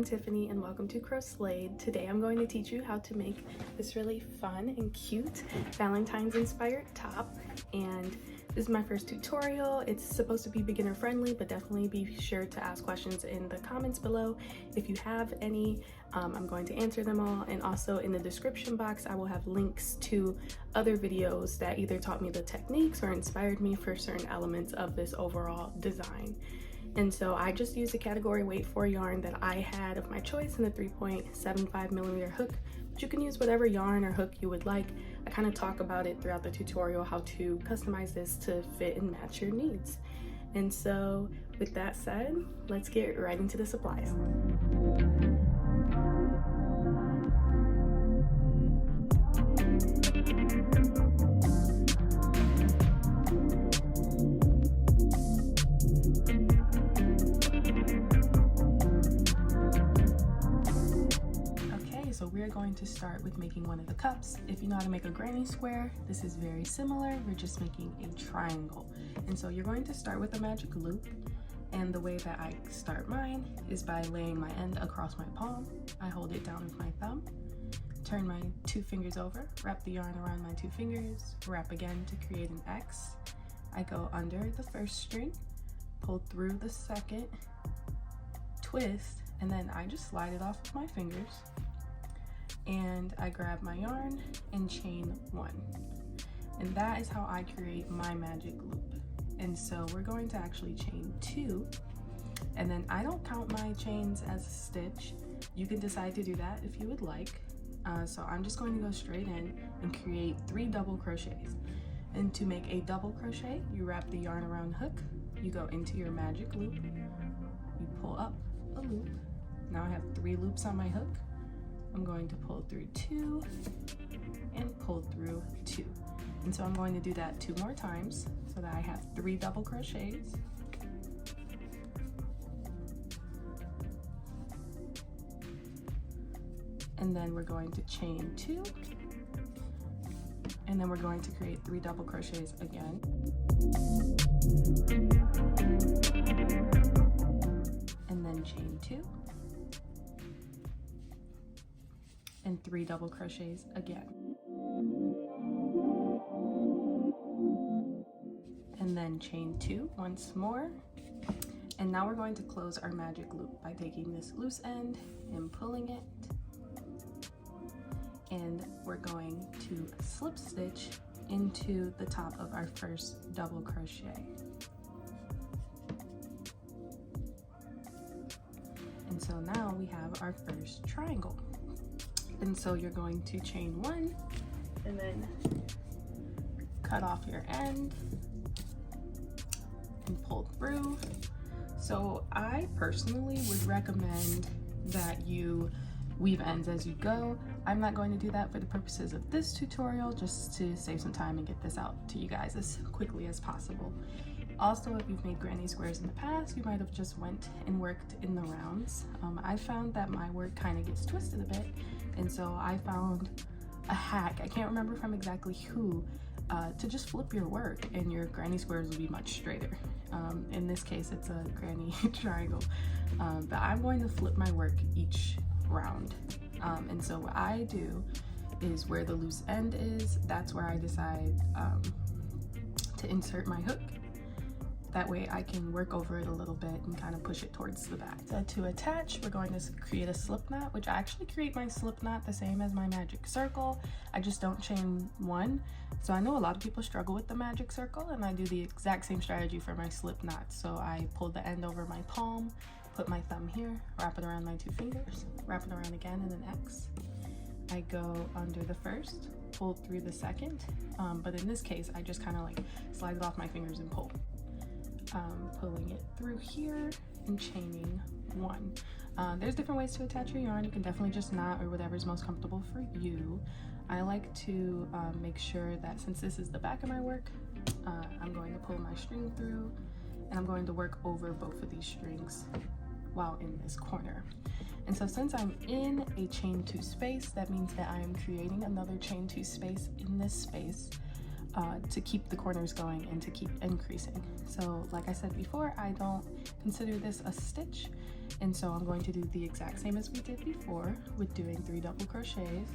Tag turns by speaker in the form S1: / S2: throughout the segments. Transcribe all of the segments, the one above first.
S1: Tiffany and welcome to Croslayed. Today I'm going to teach you how to make this really fun and cute Valentine's inspired top, and this is my first tutorial. It's supposed to be beginner friendly, but definitely be sure to ask questions in the comments below if you have any. I'm going to answer them all, and also in the description box I will have links to other videos that either taught me the techniques or inspired me for certain elements of this overall design. And so I just used a category weight 4 yarn that I had of my choice in the 3.75mm hook, but you can use whatever yarn or hook you would like. I kind of talk about it throughout the tutorial, how to customize this to fit and match your needs. And so with that said, let's get right into the supplies. So we're going to start with making one of the cups. If you know how to make a granny square, this is very similar. We're just making a triangle. And so you're going to start with a magic loop. And the way that I start mine is by laying my end across my palm. I hold it down with my thumb, turn my 2 fingers over, wrap the yarn around my 2 fingers, wrap again to create an X. I go under the first string, pull through the second, twist, and then I just slide it off with my fingers. And I grab my yarn and chain 1, and that is how I create my magic loop. And so we're going to actually chain 2, and then I don't count my chains as a stitch. You can decide to do that if you would like. So I'm just going to go straight in and create 3 double crochets. And to make a double crochet, you wrap the yarn around the hook, you go into your magic loop, you pull up a loop. Now I have 3 loops on my hook. I'm going to pull through 2 and pull through 2. And so I'm going to do that 2 more times so that I have 3 double crochets. And then we're going to chain 2. And then we're going to create 3 double crochets again. And then chain 2. And 3 double crochets again. And then chain 2 once more. And now we're going to close our magic loop by taking this loose end and pulling it. And we're going to slip stitch into the top of our first double crochet. And so now we have our first triangle. And so you're going to chain 1 and then cut off your end and pull through. So I personally would recommend that you weave ends as you go. I'm not going to do that for the purposes of this tutorial, just to save some time and get this out to you guys as quickly as possible. Also, if you've made granny squares in the past, you might have just went and worked in the rounds. I found that my work kind of gets twisted a bit, and so I found a hack, I can't remember from exactly who, to just flip your work and your granny squares will be much straighter. In this case, it's a granny triangle, but I'm going to flip my work each round. And so what I do is where the loose end is, that's where I decide to insert my hook. That way I can work over it a little bit and kind of push it towards the back. So to attach, we're going to create a slip knot, which I actually create my slip knot the same as my magic circle. I just don't chain 1. So I know a lot of people struggle with the magic circle, and I do the exact same strategy for my slip knot. So I pull the end over my palm, put my thumb here, wrap it around my 2 fingers, wrap it around again in an X. I go under the first, pull through the second, but in this case, I just kind of like slide it off my fingers and pull. Pulling it through here and chaining 1. There's different ways to attach your yarn. You can definitely just knot or whatever's most comfortable for you. I like to make sure that since this is the back of my work, I'm going to pull my string through and I'm going to work over both of these strings while in this corner. And so since I'm in a chain 2 space, that means that I am creating another chain 2 space in this space. to keep the corners going and to keep increasing. So like I said before, I don't consider this a stitch, and so I'm going to do the exact same as we did before with doing 3 double crochets,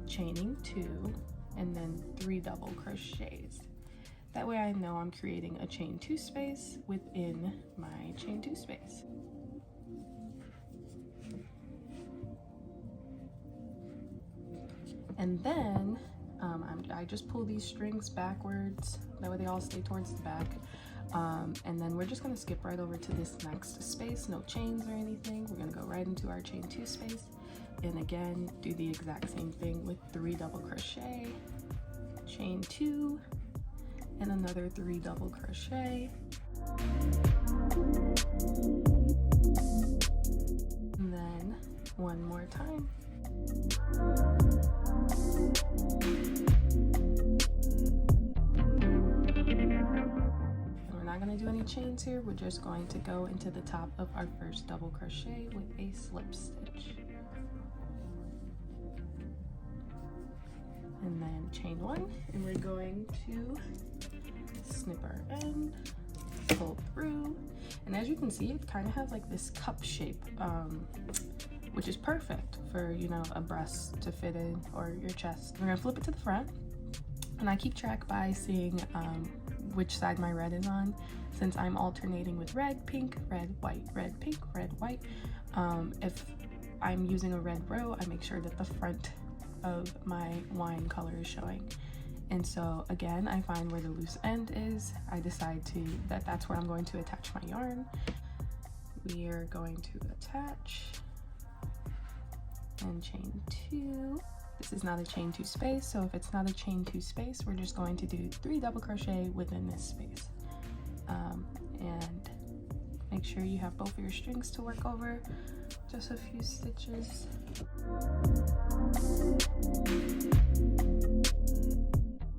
S1: chaining 2, and then 3 double crochets. That way I know I'm creating a chain 2 space within my chain 2 space. And then I just pull these strings backwards, that way they all stay towards the back. And then we're just gonna skip right over to this next space, no chains or anything. We're gonna go right into our chain 2 space. And again, do the exact same thing with 3 double crochet, chain 2, and another 3 double crochet. And then one more time. And we're not going to do any chains here, we're just going to go into the top of our first double crochet with a slip stitch. And then chain 1, and we're going to snip our end, pull through, and as you can see, it kind of has like this cup shape, which is perfect for, you know, a breast to fit in or your chest. We're gonna flip it to the front, and I keep track by seeing which side my red is on, since I'm alternating with red, pink, red, white, red, pink, red, white. If I'm using a red row, I make sure that the front of my wine color is showing. And so again, I find where the loose end is, I decide that's where I'm going to attach my yarn. We are going to attach and chain 2. This is not a chain 2 space, so if it's not a chain 2 space, we're just going to do 3 double crochet within this space. And make sure you have both of your strings to work over, just a few stitches.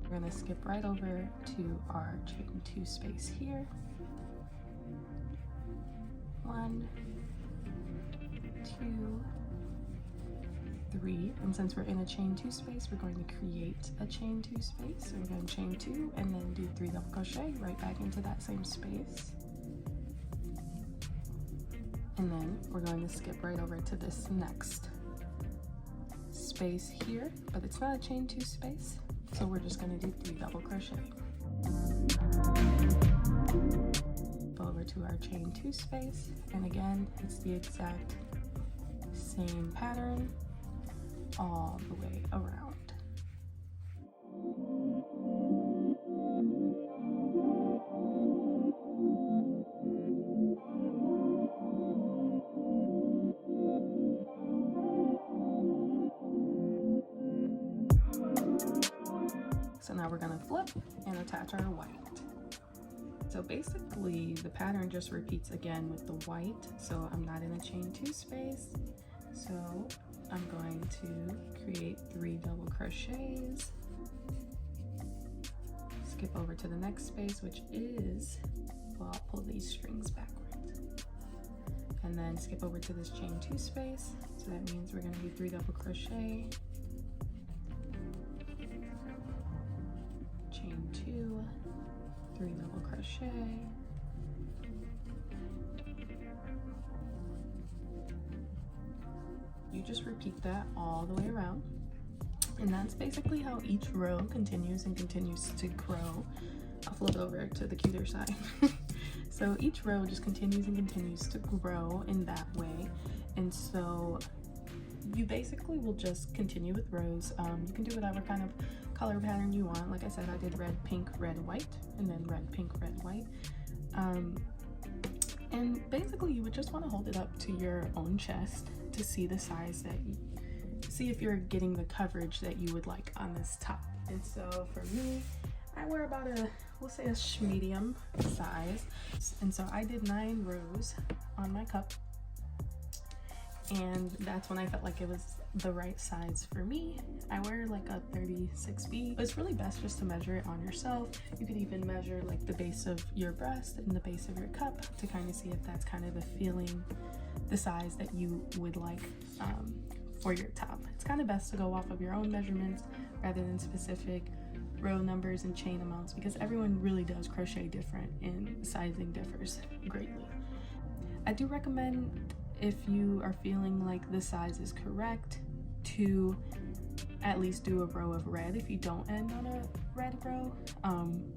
S1: We're gonna skip right over to our chain 2 space here. 1, 2, 3, and since we're in a chain 2 space, we're going to create a chain 2 space. So we're going to chain 2 and then do 3 double crochet right back into that same space. And then we're going to skip right over to this next space here, but it's not a chain 2 space, so we're just going to do 3 double crochet. Go over to our chain 2 space, and again, it's the exact same pattern all the way around. So now we're gonna flip and attach our white. So basically the pattern just repeats again with the white. So I'm not in a chain 2 space. So I'm going to create 3 double crochets, skip over to the next space, which is, well, I'll pull these strings backwards, and then skip over to this chain 2 space. So that means we're going to do 3 double crochet, chain 2, 3 double crochet, you just repeat that all the way around, and that's basically how each row continues and continues to grow. I'll flip over to the cuter side. So each row just continues and continues to grow in that way, and so you basically will just continue with rows. You can do whatever kind of color pattern you want. Like I said, I did red, pink, red, white, and then red, pink, red, white. And basically you would just want to hold it up to your own chest to see the size that you see, if you're getting the coverage that you would like on this top. And so for me, I wear about a, we'll say a medium size, and so I did 9 rows on my cup, and that's when I felt like it was the right size for me. I wear like a 36B, but it's really best just to measure it on yourself. You could even measure like the base of your breast and the base of your cup to kind of see if that's kind of the feeling, the size that you would like or your top. It's kind of best to go off of your own measurements rather than specific row numbers and chain amounts, because everyone really does crochet different and sizing differs greatly. I do recommend, if you are feeling like the size is correct, to at least do a row of red if you don't end on a red row,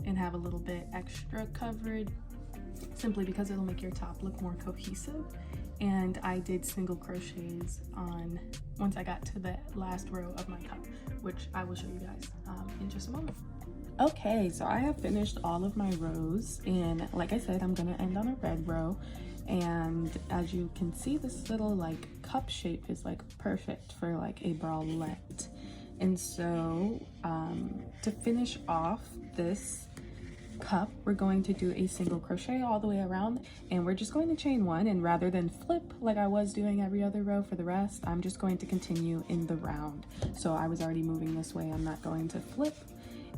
S1: and have a little bit extra coverage, simply because it'll make your top look more cohesive. And I did single crochets on once I got to the last row of my cup, which I will show you guys in just a moment. Okay, so I have finished all of my rows, and like I said, I'm gonna end on a red row. And as you can see, this little like cup shape is like perfect for like a bralette. And so to finish off this cup, we're going to do a single crochet all the way around, and we're just going to chain one, and rather than flip like I was doing every other row for the rest, I'm just going to continue in the round. So I was already moving this way, I'm not going to flip,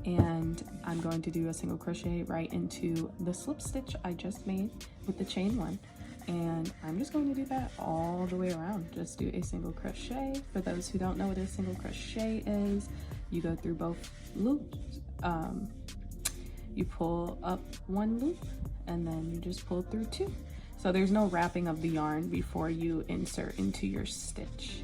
S1: and I'm going to do a single crochet right into the slip stitch I just made with the chain one. And I'm just going to do that all the way around. Just do a single crochet. For those who don't know what a single crochet is, you go through both loops. You pull up one loop and then you just pull through two. So there's no wrapping of the yarn before you insert into your stitch.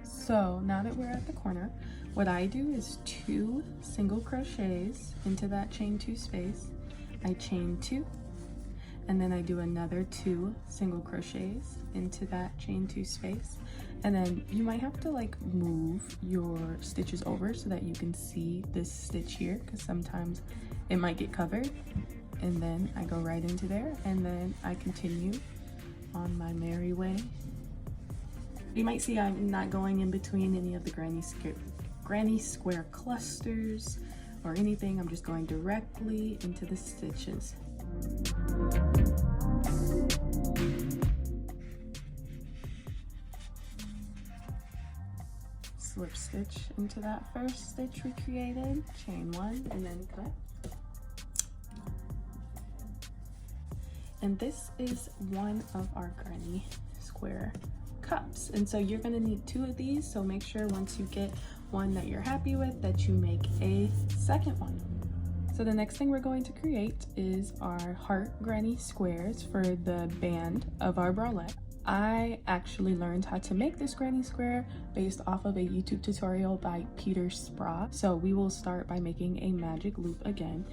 S1: So now that we're at the corner, what I do is 2 single crochets into that chain 2 space. I chain 2, and then I do another 2 single crochets into that chain 2 space. And then you might have to like move your stitches over so that you can see this stitch here, because sometimes it might get covered. And then I go right into there, and then I continue on my merry way. You might see I'm not going in between any of the granny square clusters or anything. I'm just going directly into the stitches. Slip stitch into that first stitch we created, chain 1, and then cut. And this is one of our granny square cups, and so you're going to need 2 of these, so make sure once you get one that you're happy with that you make a second one. So the next thing we're going to create is our heart granny squares for the band of our bralette. I actually learned how to make this granny square based off of a YouTube tutorial by Peter Sprott. So we will start by making a magic loop again.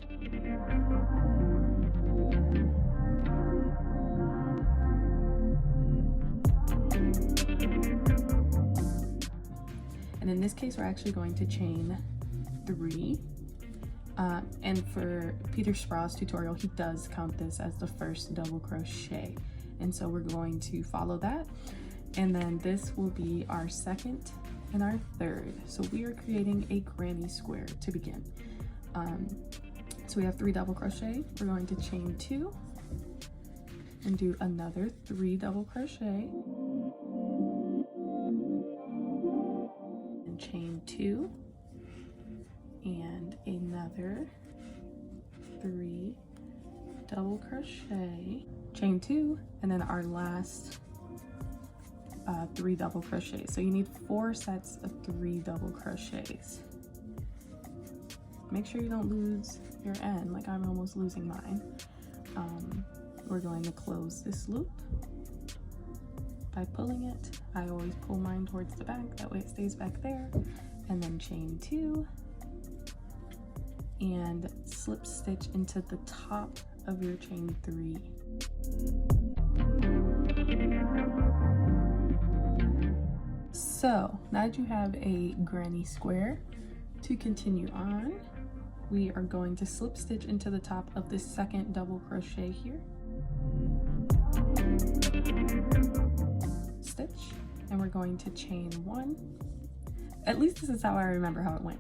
S1: And in this case, we're actually going to chain 3. And for Peter Sprott's tutorial, he does count this as the first double crochet. And so we're going to follow that. And then this will be our second and our third. So we are creating a granny square to begin. So we have 3 double crochet. We're going to chain 2 and do another 3 double crochet. And chain 2 and another 3 double crochet, chain 2, and then our last 3 double crochets. So you need 4 sets of 3 double crochets. Make sure you don't lose your end, like I'm almost losing mine. We're going to close this loop by pulling it. I always pull mine towards the back, that way it stays back there. And then chain 2 and slip stitch into the top of your chain 3. So now that you have a granny square, to continue on, we are going to slip stitch into the top of this second double crochet here. Stitch, and we're going to chain 1. At least this is how I remember how it went.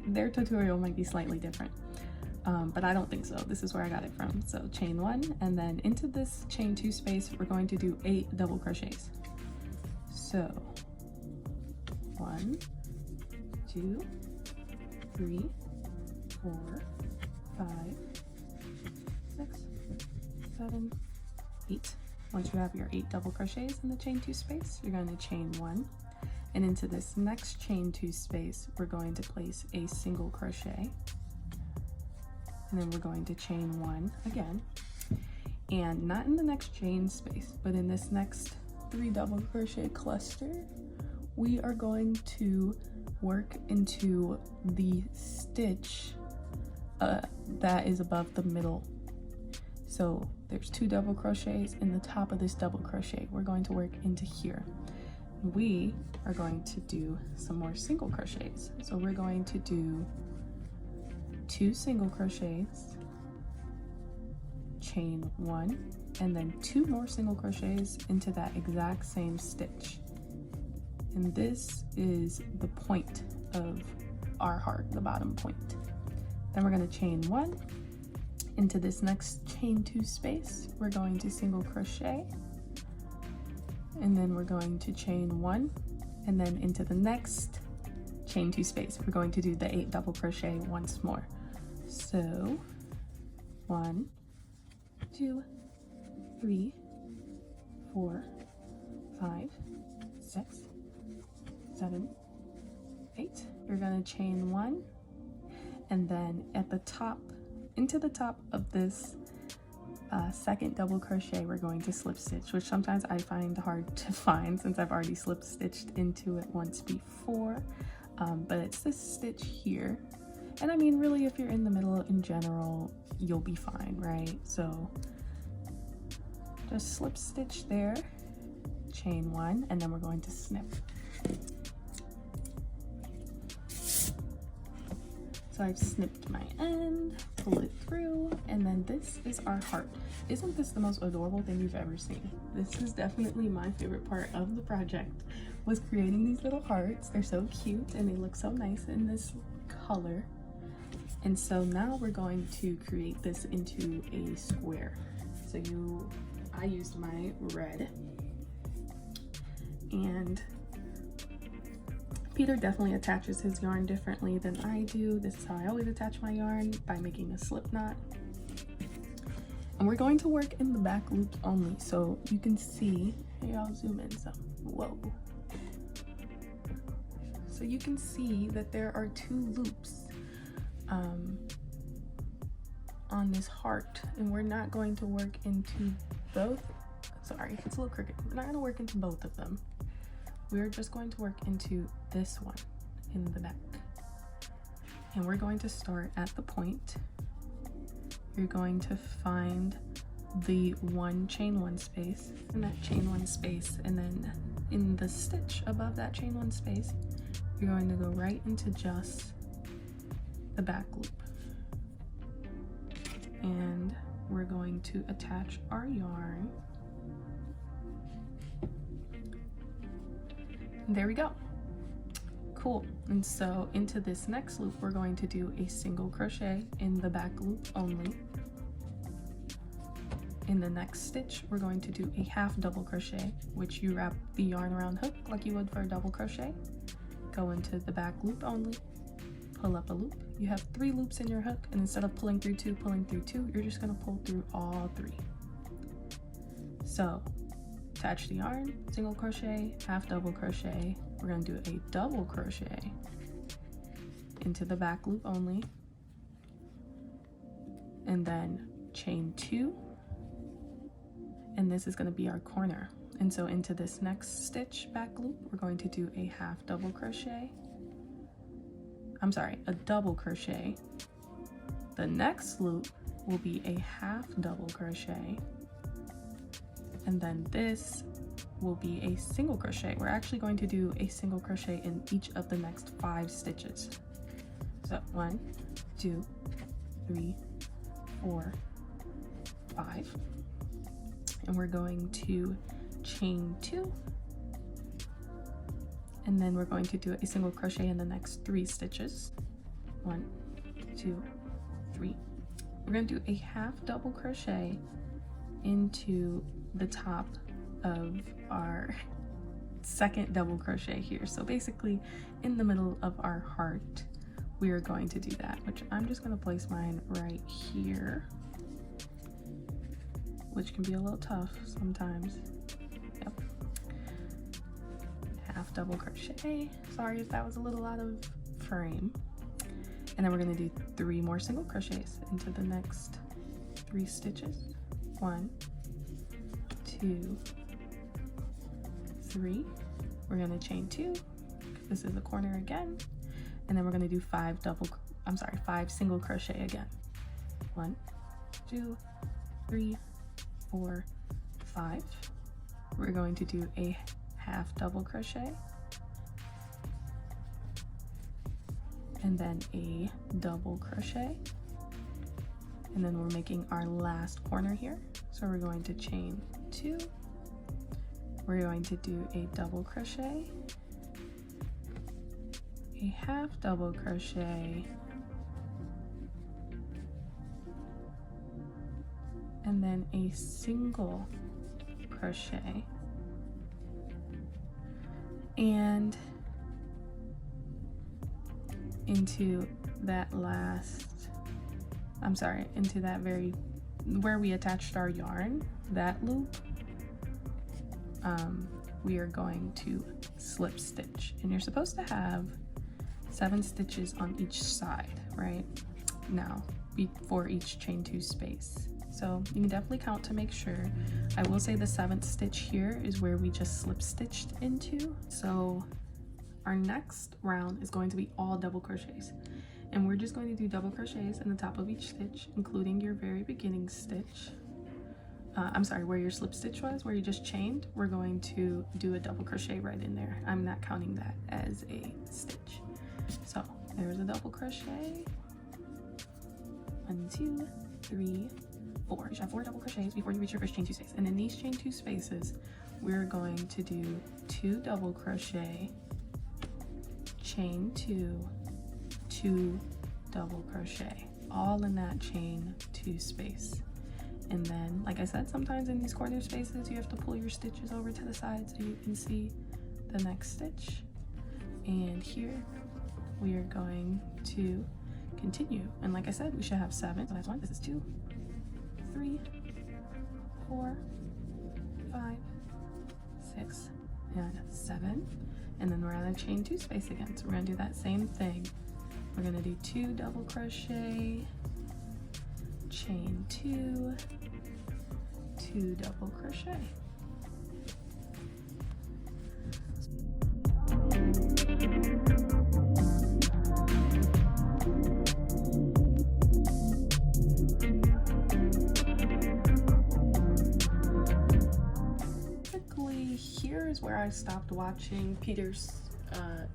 S1: Their tutorial might be slightly different, but I don't think so. This is where I got it from. So chain 1, and then into this chain 2 space, we're going to do 8 double crochets. So 1, 2, 3, 4, 5, 6, 7, 8. Once you have your 8 double crochets in the chain 2 space, you're going to chain 1, And into this next chain 2 space, we're going to place a single crochet, and then we're going to chain 1 again, and not in the next chain space, but in this next 3 double crochet cluster, we are going to work into the stitch that is above the middle. So there's 2 double crochets in the top of this double crochet. We're going to work into here. We are going to do some more single crochets. So we're going to do 2 single crochets, chain 1, and then 2 more single crochets into that exact same stitch. And this is the point of our heart, the bottom point. Then we're going to chain 1 into this next chain 2 space. We're going to single crochet, and then we're going to chain 1, and then into the next chain 2 space, we're going to do the 8 double crochet once more. So 1, 2, 3, 4, 5, 6, 7, 8. You're going to chain 1, and then at the top, into the top of this second double crochet, we're going to slip stitch, which sometimes I find hard to find since I've already slip stitched into it once before, but it's this stitch here. And I mean, really, if you're in the middle in general, you'll be fine, right? So just slip stitch there, chain 1, and then we're going to snip. So I've snipped my end, pull it through, and then this is our heart. Isn't this the most adorable thing you've ever seen? This is definitely my favorite part of the project, was creating these little hearts. They're so cute and they look so nice in this color. And so now we're going to create this into a square. So I used my red, and Peter definitely attaches his yarn differently than I do. This is how I always attach my yarn, by making a slip knot. And we're going to work in the back loops only. So you can see, here I'll zoom in some, whoa. So you can see that there are 2 loops on this heart, and we're not going to work into both. Sorry, it's a little crooked. We're not going to work into both of them. We're just going to work into this one in the back. And we're going to start at the point. You're going to find the 1 chain 1 space in that chain 1 space, and then in the stitch above that chain 1 space, you're going to go right into just the back loop. And we're going to attach our yarn. There we go. Cool. And so into this next loop, we're going to do a single crochet in the back loop only. In the next stitch, we're going to do a half double crochet, which you wrap the yarn around hook like you would for a double crochet. Go into the back loop only, pull up a loop. You have 3 loops in your hook, and instead of pulling through 2, you're just going to pull through all 3. So attach the yarn, single crochet, half double crochet. We're going to do a double crochet into the back loop only, and then chain 2, and this is going to be our corner. And so into this next stitch back loop, we're going to do a half double crochet. I'm sorry, a double crochet. The next loop will be a half double crochet, and then this will be a single crochet. We're actually going to do a single crochet in each of the next 5 stitches. So 1, 2, 3, 4, 5, and we're going to chain 2, and then we're going to do a single crochet in the next 3 stitches. 1, 2, 3. We're going to do a half double crochet into the top of our second double crochet here. So basically in the middle of our heart, we are going to do that, which I'm just going to place mine right here, which can be a little tough sometimes. Yep. Half half double crochet. Sorry if that was a little out of frame. And then we're going to do 3 more single crochets into the next 3 stitches. 1, 2, 3. We're going to chain 2. This is the corner again. And then we're going to do 5 single crochet again. 1, 2, 3, 4, 5. We're going to do a half double crochet and then a double crochet, and then we're making our last corner here, so we're going to chain 2. We're going to do a double crochet, a half double crochet, and then a single crochet, and into that very where we attached our yarn, that loop, we are going to slip stitch, and you're supposed to have 7 stitches on each side right now before each chain 2 space. So you can definitely count to make sure. I will say the 7th stitch here is where we just slip stitched into. So our next round is going to be all double crochets, and we're just going to do double crochets in the top of each stitch, including your very beginning stitch. Where your slip stitch was, where you just chained. We're going to do a double crochet right in there. I'm not counting that as a stitch. So there's a double crochet. 1, 2, 3, 4. You should have 4 double crochets before you reach your first chain 2 space. And in these chain 2 spaces, we're going to do 2 double crochet, chain 2, 2 double crochet, all in that chain 2 space. And then, like I said, sometimes in these corner spaces you have to pull your stitches over to the side so you can see the next stitch. And here we are going to continue, and like I said, we should have 7. So that's 1, this is 2, 3, 4, 5, 6, and 7. And then we're at a chain 2 space again, so we're gonna do that same thing. We're gonna do 2 double crochet, chain 2, 2 double crochet. Here is where I stopped watching Peter's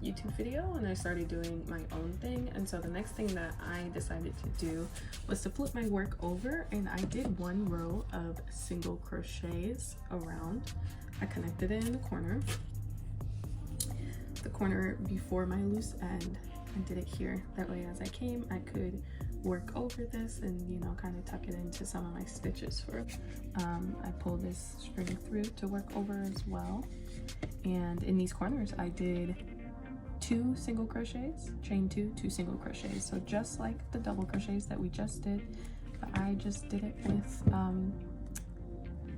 S1: YouTube video and I started doing my own thing. And so the next thing that I decided to do was to flip my work over, and I did 1 row of single crochets around. I connected it in the corner before my loose end, and did it here. That way as I came, I could work over this and, you know, kind of tuck it into some of my stitches for it. I pulled this string through to work over as well. And in these corners, I did 2 single crochets, chain 2, 2 single crochets. So just like the double crochets that we just did, but I just did it with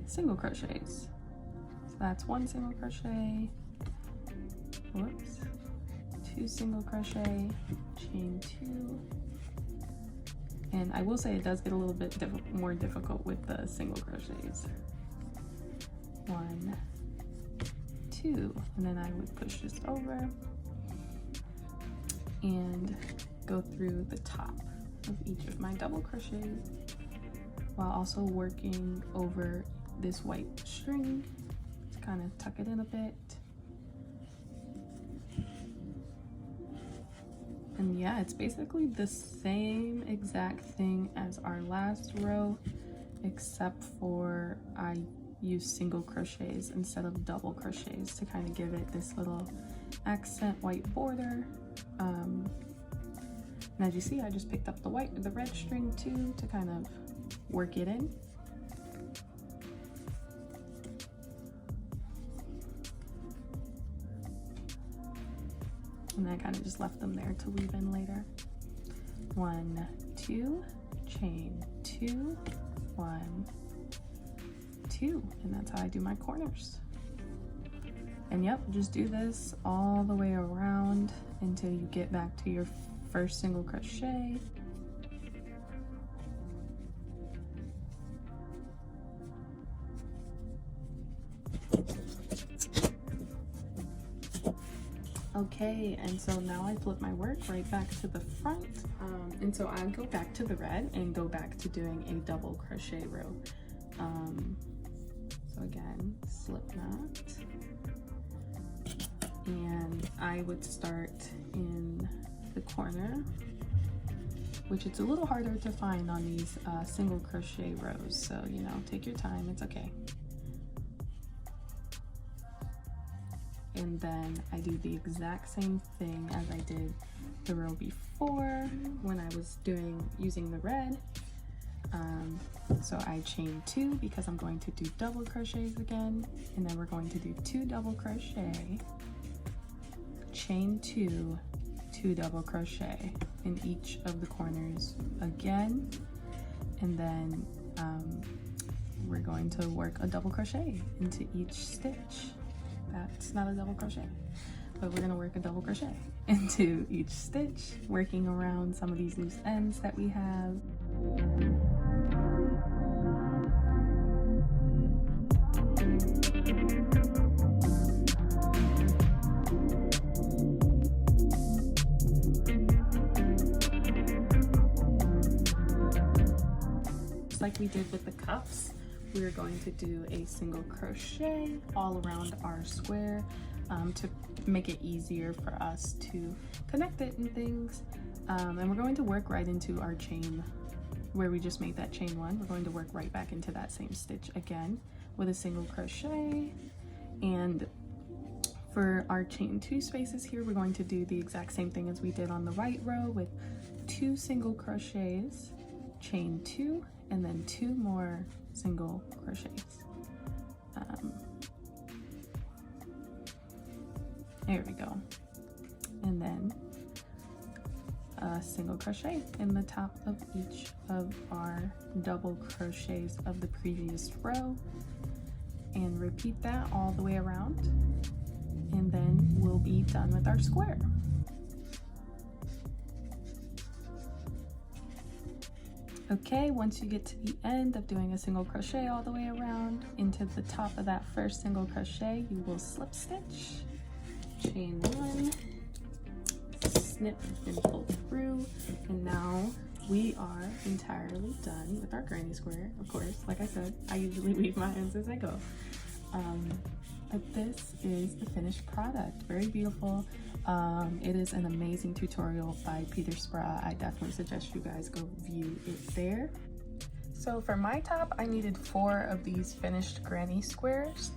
S1: single crochets. So that's 1 single crochet, whoops, 2 single crochet, chain 2. And I will say it does get a little bit more difficult with the single crochets. 1, 2, and then I would push this over and go through the top of each of my double crochets while also working over this white string to kind of tuck it in a bit. And yeah, it's basically the same exact thing as our last row, except for I use single crochets instead of double crochets to kind of give it this little accent white border. And as you see, I just picked up the red string too to kind of work it in. And I kind of just left them there to weave in later. 1, 2, chain 2, 1, 2, and that's how I do my corners. And yep, just do this all the way around until you get back to your first single crochet. Okay, and so now I flip my work right back to the front, and so I go back to the red and go back to doing a double crochet row. So again, slip knot, and I would start in the corner, which it's a little harder to find on these single crochet rows, so you know, take your time, it's okay. And then I do the exact same thing as I did the row before when I was using the red. So I chain 2 because I'm going to do double crochets again, and then we're going to do 2 double crochet, chain 2, 2 double crochet in each of the corners again, and then we're going to work a double crochet into each stitch. That's not a double crochet, but we're gonna work a double crochet into each stitch, working around some of these loose ends that we have. Just like we did with the cuffs, we're going to do a single crochet all around our square to make it easier for us to connect it and things. And we're going to work right into our chain where we just made that chain 1. We're going to work right back into that same stitch again with a single crochet. And for our chain 2 spaces here, we're going to do the exact same thing as we did on the right row with 2 single crochets, chain 2, and then 2 more single crochets. There we go. And then a single crochet in the top of each of our double crochets of the previous row, and repeat that all the way around, and then we'll be done with our square. Okay, once you get to the end of doing a single crochet all the way around, into the top of that first single crochet, you will slip stitch, chain 1, snip and pull through, and now we are entirely done with our granny square. Of course, like I said, I usually weave my ends as I go. But this is the finished product. Very beautiful. It is an amazing tutorial by Peter Spra. I definitely suggest you guys go view it there. So for my top, I needed 4 of these finished granny squares.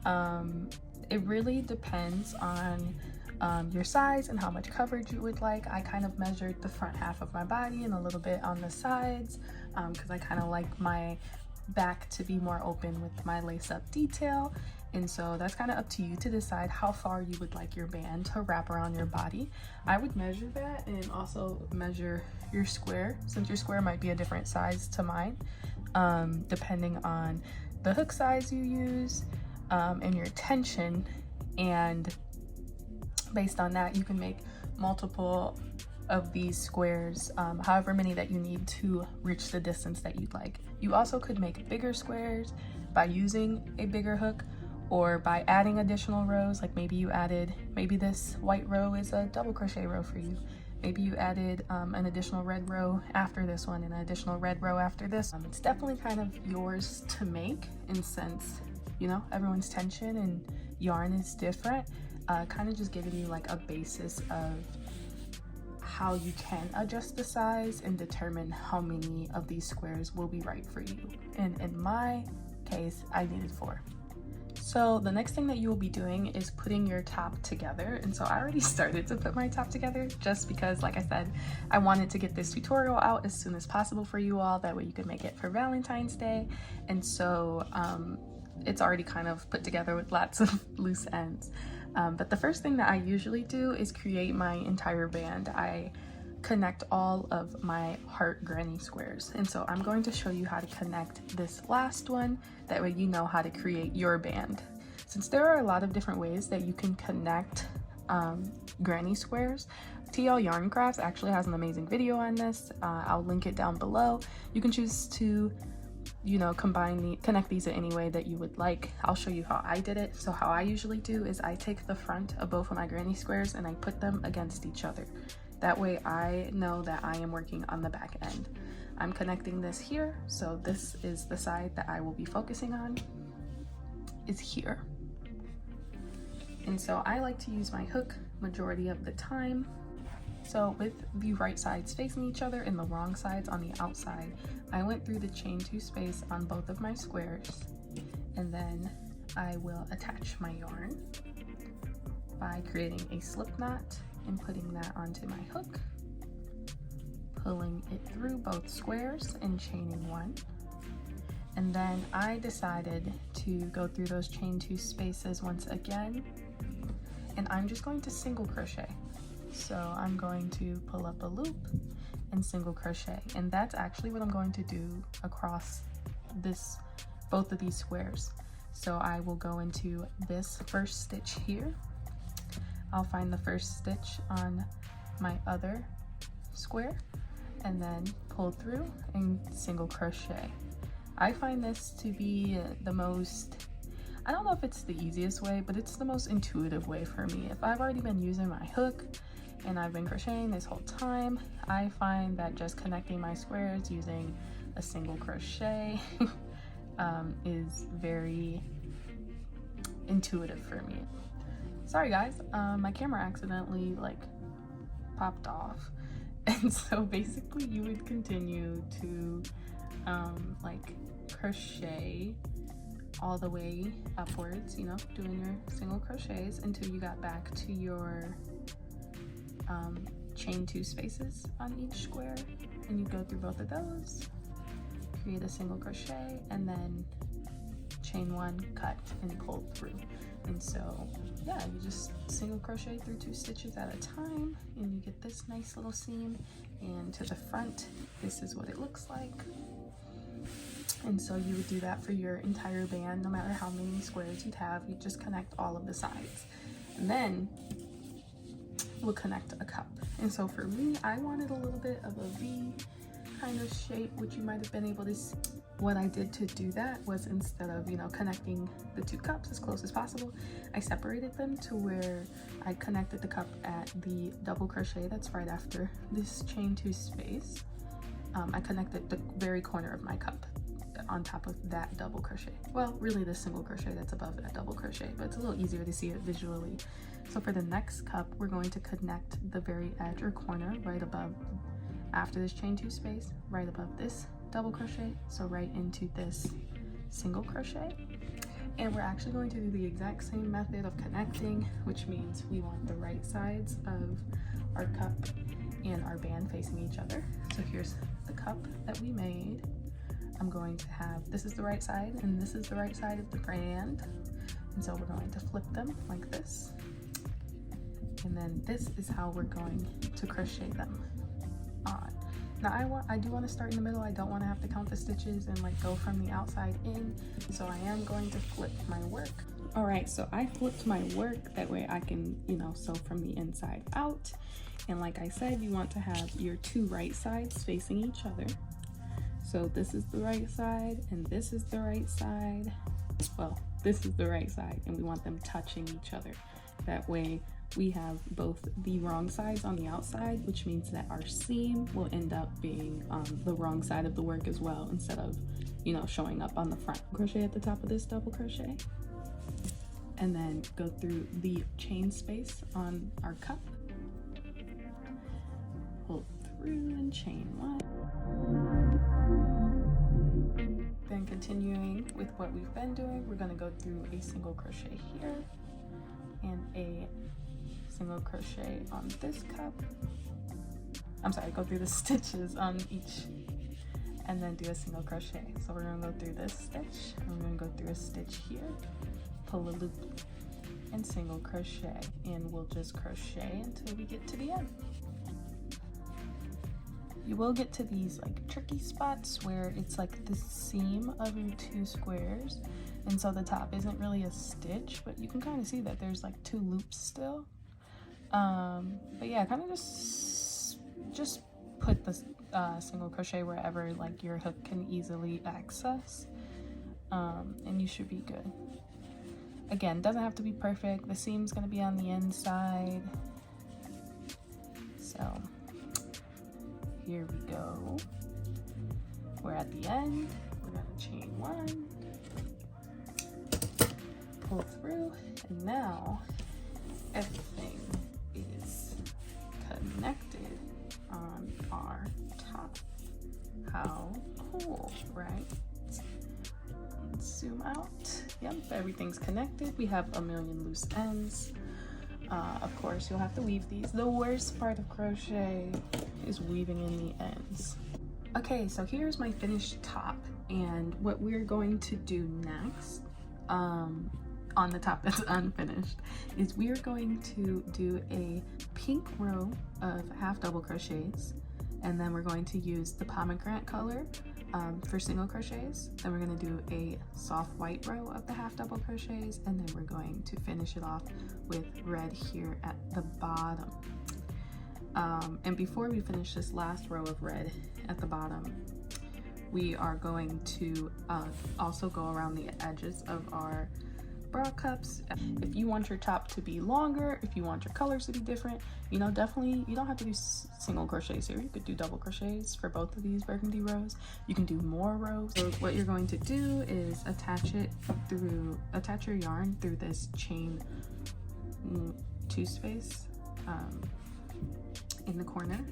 S1: It really depends on your size and how much coverage you would like. I kind of measured the front half of my body and a little bit on the sides because I kind of like my back to be more open with my lace-up detail. And so that's kind of up to you to decide how far you would like your band to wrap around your body. I would measure that and also measure your square, since your square might be a different size to mine, depending on the hook size you use and your tension. And based on that, you can make multiple of these squares, however many that you need to reach the distance that you'd like. You also could make bigger squares by using a bigger hook, or by adding additional rows. Like maybe this white row is a double crochet row for you. Maybe you added an additional red row after this one and an additional red row after this. It's definitely kind of yours to make, in sense, you know, everyone's tension and yarn is different. Kind of just giving you like a basis of how you can adjust the size and determine how many of these squares will be right for you. And in my case, I needed 4. So the next thing that you will be doing is putting your top together. And so I already started to put my top together just because, like I said, I wanted to get this tutorial out as soon as possible for you all. That way you could make it for Valentine's Day. And so it's already kind of put together with lots of loose ends. But the first thing that I usually do is create my entire band. I connect all of my heart granny squares, and so I'm going to show you how to connect this last one. That way you know how to create your band. Since there are a lot of different ways that you can connect granny squares, TL Yarn Crafts actually has an amazing video on this. I'll link it down below. You can choose to, you know, connect these in any way that you would like. I'll show you how I did it. So how I usually do is I take the front of both of my granny squares and I put them against each other. That way I know that I am working on the back end. I'm connecting this here, so this is the side that I will be focusing on, is here. And so I like to use my hook majority of the time. So with the right sides facing each other and the wrong sides on the outside, I went through the chain 2 space on both of my squares, and then I will attach my yarn by creating a slip knot and putting that onto my hook, pulling it through both squares and chaining 1. And then I decided to go through those chain 2 spaces once again, and I'm just going to single crochet. So I'm going to pull up a loop and single crochet, and that's actually what I'm going to do across both of these squares. So I will go into this first stitch here. I'll find the first stitch on my other square and then pull through and single crochet. I find this to be the most, I don't know if it's the easiest way, but it's the most intuitive way for me. If I've already been using my hook and I've been crocheting this whole time, I find that just connecting my squares using a single crochet is very intuitive for me. Sorry guys, my camera accidentally like popped off. And so basically you would continue to like crochet all the way upwards, you know, doing your single crochets until you got back to your chain 2 spaces on each square, and you go through both of those, create a single crochet, and then chain 1, cut, and pull through. And so yeah, you just single crochet through 2 stitches at a time, and you get this nice little seam. And to the front, this is what it looks like. And so you would do that for your entire band. No matter how many squares you'd have, you just connect all of the sides, and then we'll connect a cup. And so for me, I wanted a little bit of a V kind of shape, which you might have been able to see. What I did to do that was, instead of, you know, connecting the 2 cups as close as possible, I separated them to where I connected the cup at the double crochet that's right after this chain 2 space. I connected the very corner of my cup on top of that double crochet. Well, really the single crochet that's above that double crochet, but it's a little easier to see it visually. So for the next cup, we're going to connect the very edge or corner right above, after this chain 2 space, right above this double crochet, so right into this single crochet. And we're actually going to do the exact same method of connecting, which means we want the right sides of our cup and our band facing each other. So here's the cup that we made. I'm going to have, this is the right side and this is the right side of the band. And so we're going to flip them like this. And then this is how we're going to crochet them on. Now I do want to start in the middle. I don't want to have to count the stitches and like go from the outside in. So I am going to flip my work. All right, so I flipped my work. That way I can, you know, sew from the inside out. And like I said, you want to have your 2 right sides facing each other. So this is the right side and this is the right side. Well, this is the right side, and we want them touching each other. That way we have both the wrong sides on the outside, which means that our seam will end up being on the wrong side of the work as well, instead of, you know, showing up on the front. Crochet at the top of this double crochet, and then go through the chain space on our cup, pull through and chain 1. Then continuing with what we've been doing, we're going to go through a single crochet here and a single crochet on this cup. I'm sorry, go through the stitches on each and then do a single crochet. So we're going to go through this stitch, and we're going to go through a stitch here, pull a loop and single crochet, and we'll just crochet until we get to the end. You will get to these like tricky spots where it's like the seam of your 2 squares and so the top isn't really a stitch, but you can kind of see that there's like 2 loops still. But yeah, kind of just put the single crochet wherever like your hook can easily access, and you should be good. Again, doesn't have to be perfect. The seam's going to be on the inside, so here we go. We're at the end. We're going to chain 1, pull through, and now everything is connected on our top. How cool, right? Zoom out. Yep, everything's connected. We have a million loose ends. Of course, you'll have to weave these. The worst part of crochet is weaving in the ends. Okay, so here's my finished top, and what we're going to do next on the top that's unfinished is we're going to do a pink row of half double crochets, and then we're going to use the pomegranate color for single crochets. Then we're going to do a soft white row of the half double crochets, and then we're going to finish it off with red here at the bottom. And before we finish this last row of red at the bottom, we are going to also go around the edges of our bra cups. If you want your top to be longer, if you want your colors to be different, you know, definitely you don't have to do single crochets here. You could do double crochets for both of these burgundy rows. You can do more rows. So what you're going to do is attach your yarn through this chain 2 space in the corner.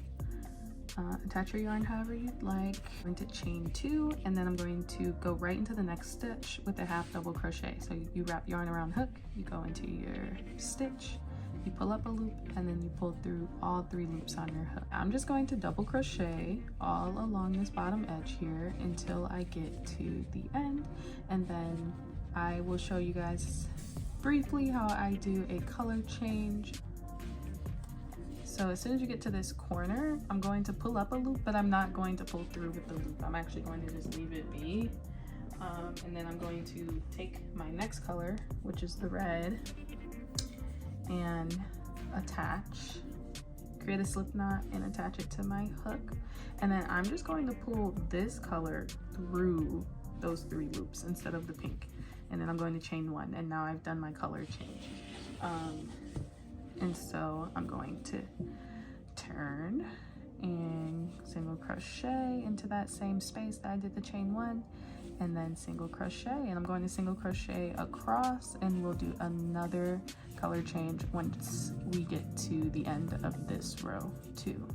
S1: Attach your yarn however you'd like. I'm going to chain 2, and then I'm going to go right into the next stitch with a half double crochet. So you wrap yarn around hook, you go into your stitch, you pull up a loop, and then you pull through all 3 loops on your hook. I'm just going to double crochet all along this bottom edge here until I get to the end, and then I will show you guys briefly how I do a color change. So as soon as you get to this corner, I'm going to pull up a loop, but I'm not going to pull through with the loop. I'm actually going to just leave it be. And then I'm going to take my next color, which is the red, and create a slip knot and attach it to my hook. And then I'm just going to pull this color through those 3 loops instead of the pink. And then I'm going to chain 1, and now I've done my color change. And so I'm going to turn and single crochet into that same space that I did the chain 1, and then single crochet, and I'm going to single crochet across, and we'll do another color change once we get to the end of this row too.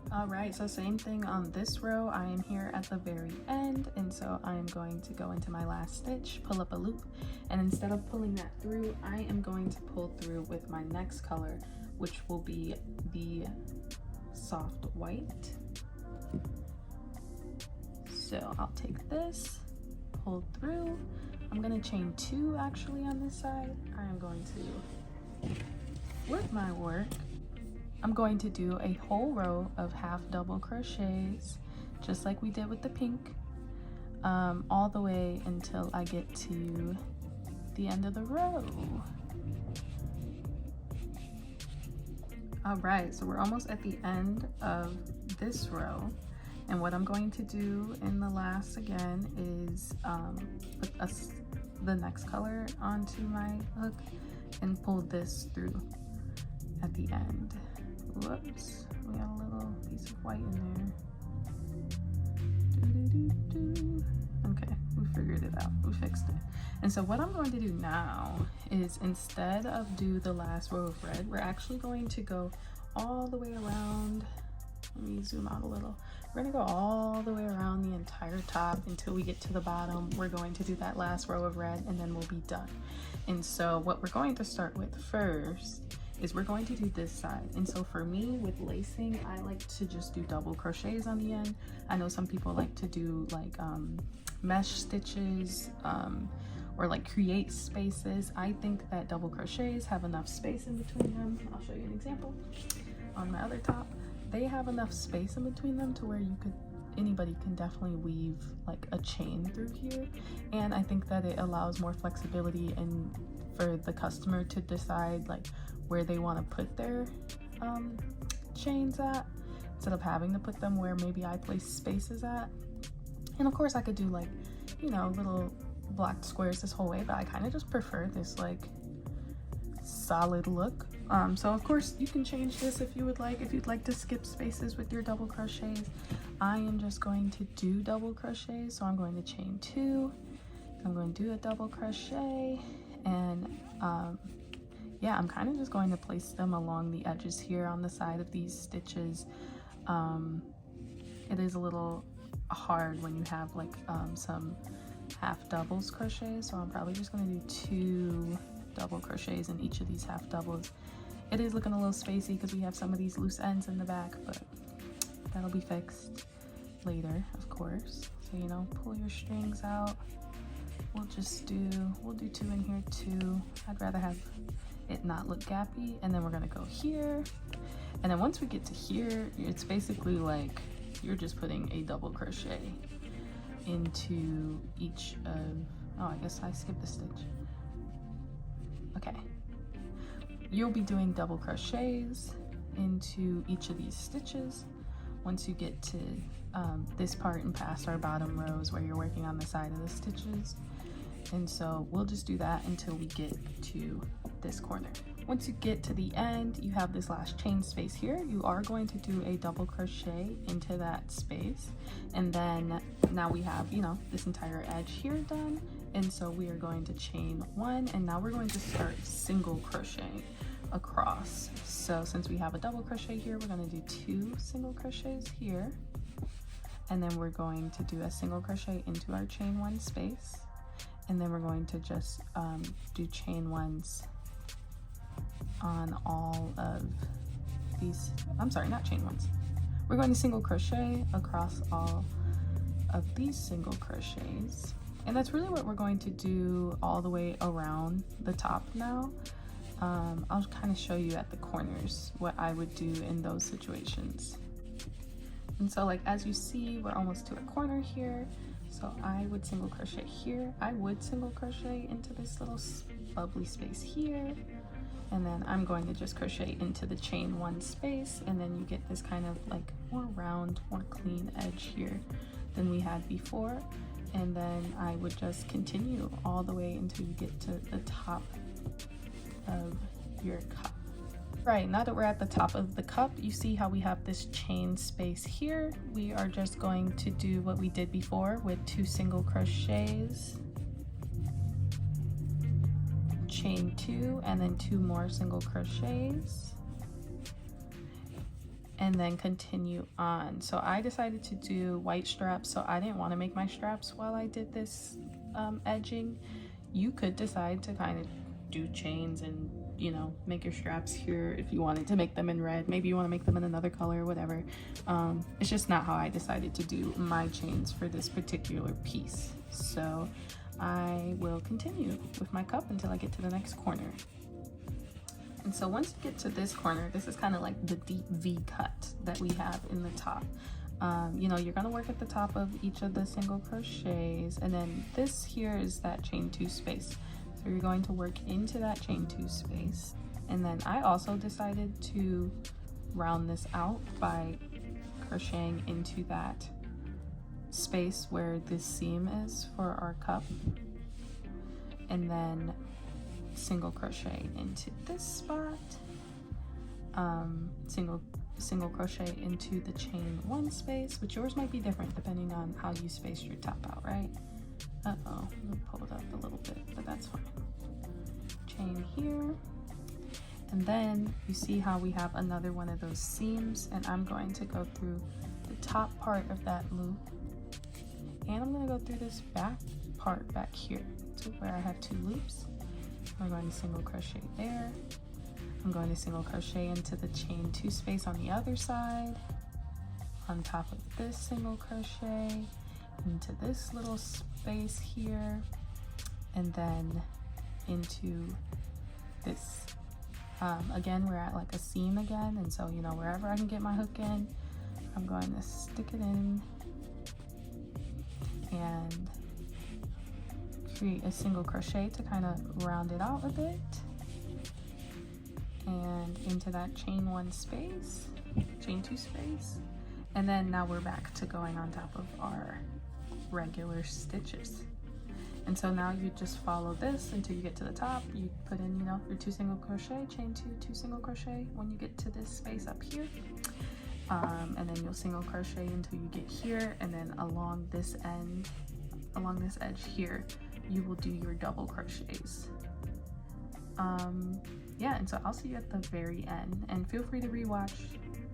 S1: Alright, so same thing on this row. I am here at the very end, and so I am going to go into my last stitch, pull up a loop, and instead of pulling that through, I am going to pull through with my next color, which will be the soft white. So I'll take this, pull through. I'm going to chain 2 actually on this side. I am going to flip my work. I'm going to do a whole row of half double crochets, just like we did with the pink, all the way until I get to the end of the row. All right, so we're almost at the end of this row, and what I'm going to do in the last again is put the next color onto my hook and pull this through at the end. Whoops, we got a little piece of white in there. Okay, we figured it out, we fixed it. And so what I'm going to do now is, instead of do the last row of red, we're actually going to go all the way around. Let me zoom out a little. We're gonna go all the way around the entire top until we get to the bottom. We're going to do that last row of red, and then we'll be done. And so what we're going to start with first is we're going to do this side. And so for me, with lacing, I like to just do double crochets on the end. I know some people like to do like mesh stitches or like create spaces. I think that double crochets have enough space in between them. I'll show you an example. On my other top, they have enough space in between them to where you could, anybody can definitely weave like a chain through here, and I think that it allows more flexibility and for the customer to decide like where they want to put their chains at, instead of having to put them where maybe I place spaces at. And of course I could do like, you know, little blocked squares this whole way, but I kind of just prefer this like solid look. So of course you can change this if you would like, if you'd like to skip spaces with your double crochets. I am just going to do double crochets, so I'm going to chain 2, I'm going to do a double crochet, and yeah, I'm kind of just going to place them along the edges here on the side of these stitches. It is a little hard when you have like some half doubles crochets, so I'm probably just going to do 2 double crochets in each of these half doubles. It is looking a little spacey because we have some of these loose ends in the back, but that'll be fixed later, of course. So, you know, pull your strings out. We'll do 2 in here too. I'd rather have it not look gappy. And then we're gonna go here. And then once we get to here, it's basically like you're just putting a double crochet into each of, oh, I guess I skipped a stitch. Okay. You'll be doing double crochets into each of these stitches once you get to this part and past our bottom rows where you're working on the side of the stitches. And so we'll just do that until we get to this corner. Once you get to the end, you have this last chain space here. You are going to do a double crochet into that space. And then now we have, you know, this entire edge here done. And so we are going to chain 1, and now we're going to start single crocheting across. So since we have a double crochet here, we're going to do 2 single crochets here. And then we're going to do a single crochet into our chain 1 space. And then we're going to just do chain 1s on all of these, I'm sorry, not chain 1s. We're going to single crochet across all of these single crochets. And that's really what we're going to do all the way around the top now. I'll kind of show you at the corners what I would do in those situations. And so like as you see, we're almost to a corner here. So I would single crochet here. I would single crochet into this little bubbly space here. And then I'm going to just crochet into the chain 1 space, and then you get this kind of like more round, more clean edge here than we had before. And then I would just continue all the way until you get to the top of your cup. Right, now that we're at the top of the cup, you see how we have this chain space here. We are just going to do what we did before with 2 single crochets, chain 2, and then 2 more single crochets, and then continue on. So I decided to do white straps, so I didn't want to make my straps while I did this edging. You could decide to kind of do chains and, you know, make your straps here if you wanted to make them in red. Maybe you want to make them in another color, whatever. It's just not how I decided to do my chains for this particular piece. So I will continue with my cup until I get to the next corner. And so once you get to this corner, this is kind of like the deep V cut that we have in the top. You know, you're going to work at the top of each of the single crochets, and then this here is that chain 2 space. So you're going to work into that chain 2 space. And then I also decided to round this out by crocheting into that space where this seam is for our cup, and then single crochet into this spot, single crochet into the chain 1 space, which yours might be different depending on how you space your top out, right? Uh-oh, let me pull it up a little bit, but that's fine. Chain here, and then you see how we have another one of those seams, and I'm going to go through the top part of that loop, and I'm going to go through this back part back here to where I have 2 loops. I'm going to single crochet there. I'm going to single crochet into the chain 2 space on the other side, on top of this single crochet, into this little space here, and then into this. Again, we're at like a seam again, and so, you know, wherever I can get my hook in, I'm going to stick it in and create a single crochet to kind of round it out a bit, and into that chain 1 space, chain 2 space, and then now we're back to going on top of our regular stitches. And so now you just follow this until you get to the top. You put in, you know, your 2 single crochet, chain 2, 2 single crochet when you get to this space up here, and then you'll single crochet until you get here, and then along this end, along this edge here, you will do your double crochets. Yeah, and so I'll see you at the very end, and feel free to rewatch,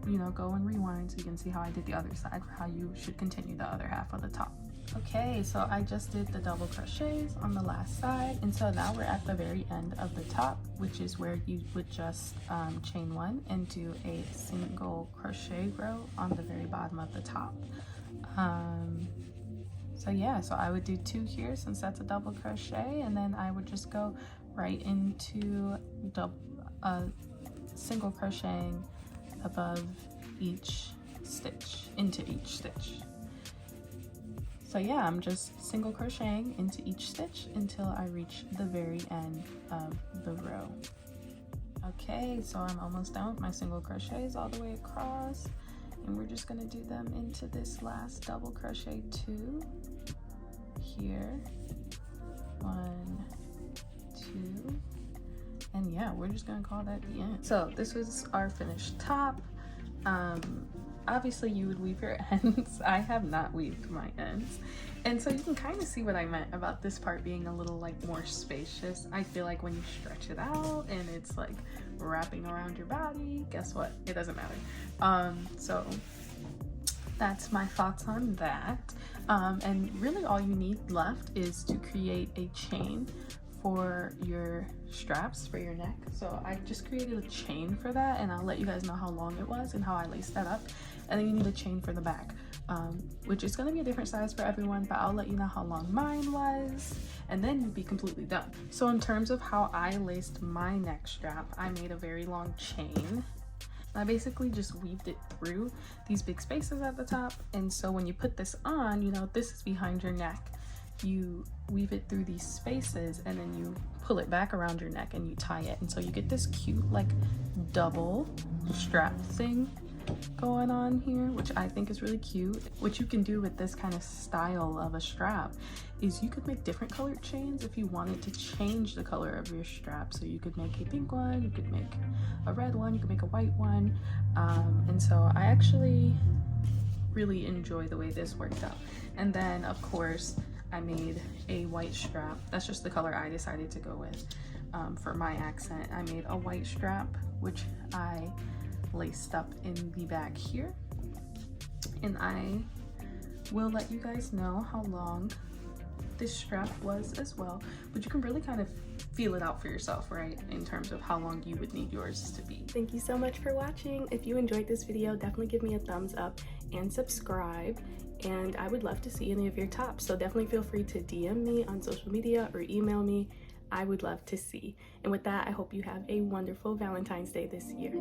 S1: you know, go and rewind so you can see how I did the other side for how you should continue the other half of the top. Okay, so I just did the double crochets on the last side, and so now we're at the very end of the top, which is where you would just chain 1 and do a single crochet row on the very bottom of the top. So yeah, so I would do 2 here since that's a double crochet, and then I would just go right into single crocheting above each stitch, into each stitch. So yeah, I'm just single crocheting into each stitch until I reach the very end of the row. Okay, so I'm almost done with my single crochets all the way across, and we're just gonna do them into this last double crochet 2 here, 1, 2, and yeah, we're just gonna call that the end. So this was our finished top. Obviously you would weave your ends. I have not weaved my ends, and so you can kind of see what I meant about this part being a little like more spacious. I feel like when you stretch it out and it's like wrapping around your body, guess what, it doesn't matter. So that's my thoughts on that. And really all you need left is to create a chain for your straps for your neck. So I just created a chain for that, and I'll let you guys know how long it was and how I laced that up. And then you need a chain for the back, which is going to be a different size for everyone, but I'll let you know how long mine was, and then you'd be completely done. So in terms of how I laced my neck strap, I made a very long chain. I basically just weaved it through these big spaces at the top, and so when you put this on, you know, this is behind your neck. You weave it through these spaces, and then you pull it back around your neck and you tie it, and so you get this cute like double strap thing going on here, which I think is really cute. What you can do with this kind of style of a strap is you could make different colored chains if you wanted to change the color of your strap. So you could make a pink one, you could make a red one, you could make a white one, and so I actually really enjoy the way this worked out. And then of course I made a white strap. That's just the color I decided to go with for my accent. I made a white strap, which I laced up in the back here, and I will let you guys know how long this strap was as well, but you can really kind of feel it out for yourself, right, in terms of how long you would need yours to be. Thank you so much for watching. If you enjoyed this video, definitely give me a thumbs up and subscribe, and I would love to see any of your tops, so definitely feel free to DM me on social media or email me. I would love to see. And with that, I hope you have a wonderful Valentine's Day this year.